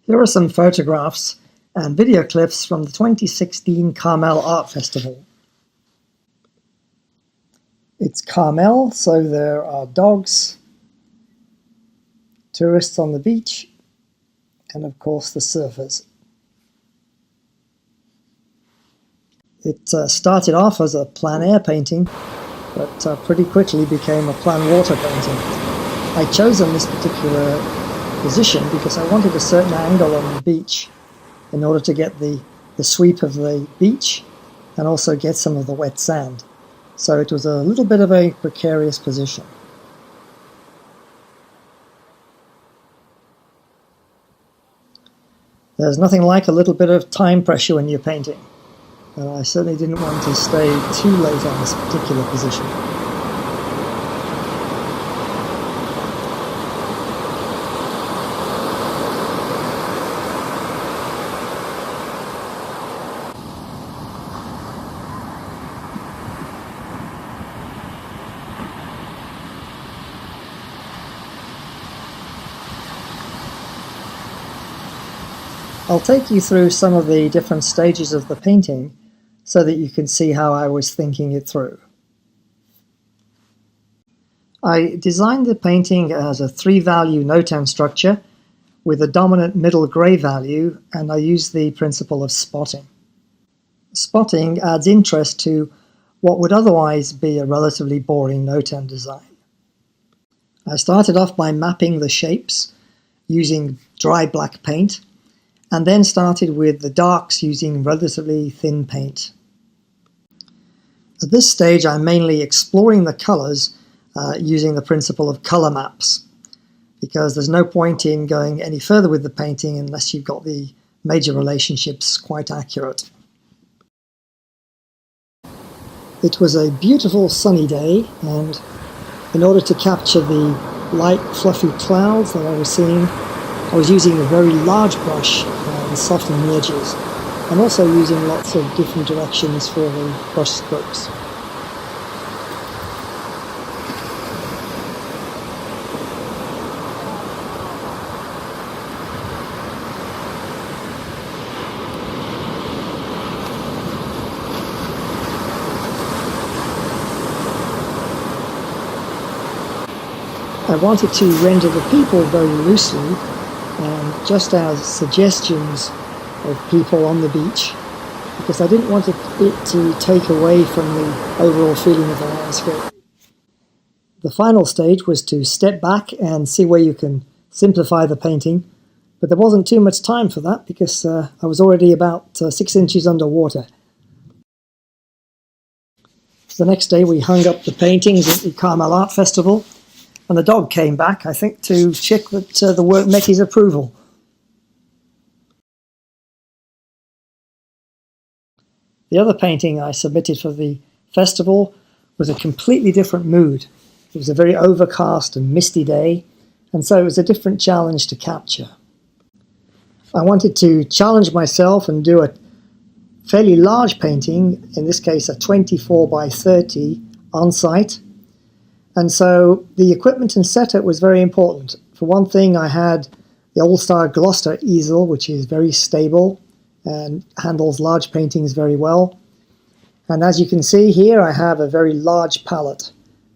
Here are some photographs and video clips from the 2016 Carmel Art Festival. It's Carmel, so there are dogs, tourists on the beach, and of course the surfers. It started off as a plein air painting, but pretty quickly became a plein water painting. I'd chosen this particular position because I wanted a certain angle on the beach in order to get the sweep of the beach and also get some of the wet sand. So it was a little bit of a precarious position. There's nothing like a little bit of time pressure when you're painting. And I certainly didn't want to stay too late on this particular position. I'll take you through some of the different stages of the painting so that you can see how I was thinking it through. I designed the painting as a 3-value notan structure with a dominant middle grey value, and I used the principle of spotting. Spotting adds interest to what would otherwise be a relatively boring notan design. I started off by mapping the shapes using dry black paint, and then started with the darks using relatively thin paint. At this stage, I'm mainly exploring the colors using the principle of color maps, because there's no point in going any further with the painting unless you've got the major relationships quite accurate. It was a beautiful sunny day, and in order to capture the light fluffy clouds that I was seeing, I was using a very large brush and softening the edges, and also using lots of different directions for the brush strokes. I wanted to render the people very loosely, and just as suggestions of people on the beach, because I didn't want it to take away from the overall feeling of the landscape. The final stage was to step back and see where you can simplify the painting, but there wasn't too much time for that because I was already about 6 inches underwater. The next day we hung up the paintings at the Carmel Art Festival, and the dog came back, I think, to check that the work met his approval. The other painting I submitted for the festival was a completely different mood. It was a very overcast and misty day, and so it was a different challenge to capture. I wanted to challenge myself and do a fairly large painting, in this case a 24 by 30 on site. And so the equipment and setup was very important. For one thing, I had the All-Star Gloucester easel, which is very stable and handles large paintings very well. And as you can see here, I have a very large palette.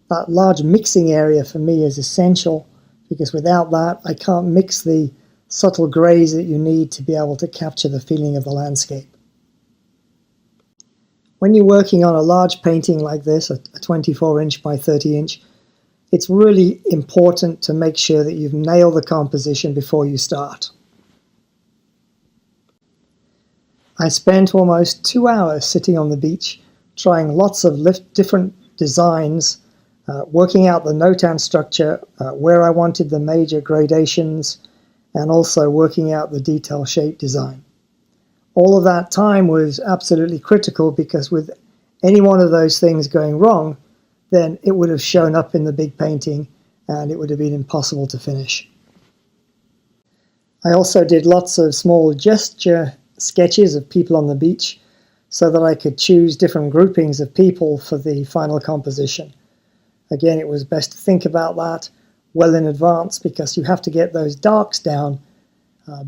That large mixing area for me is essential, because without that, I can't mix the subtle grays that you need to be able to capture the feeling of the landscape. When you're working on a large painting like this, a 24 inch by 30 inch, it's really important to make sure that you've nailed the composition before you start. I spent almost 2 hours sitting on the beach, trying lots of different designs, working out the notan structure, where I wanted the major gradations, and also working out the detail shape design. All of that time was absolutely critical, because with any one of those things going wrong, then it would have shown up in the big painting and it would have been impossible to finish. I also did lots of small gesture sketches of people on the beach so that I could choose different groupings of people for the final composition. Again, it was best to think about that well in advance, because you have to get those darks down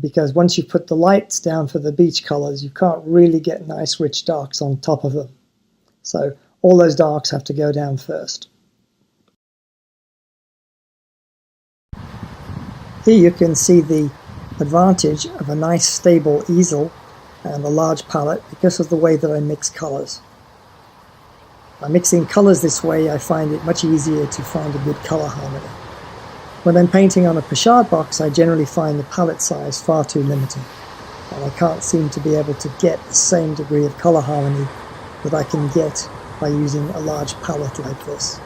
because once you put the lights down for the beach colors, you can't really get nice rich darks on top of them. So all those darks have to go down first. Here you can see the advantage of a nice stable easel and a large palette because of the way that I mix colors. By mixing colors this way, I find it much easier to find a good color harmony. When I'm painting on a pochade box, I generally find the palette size far too limited, and I can't seem to be able to get the same degree of color harmony that I can get by using a large palette like this.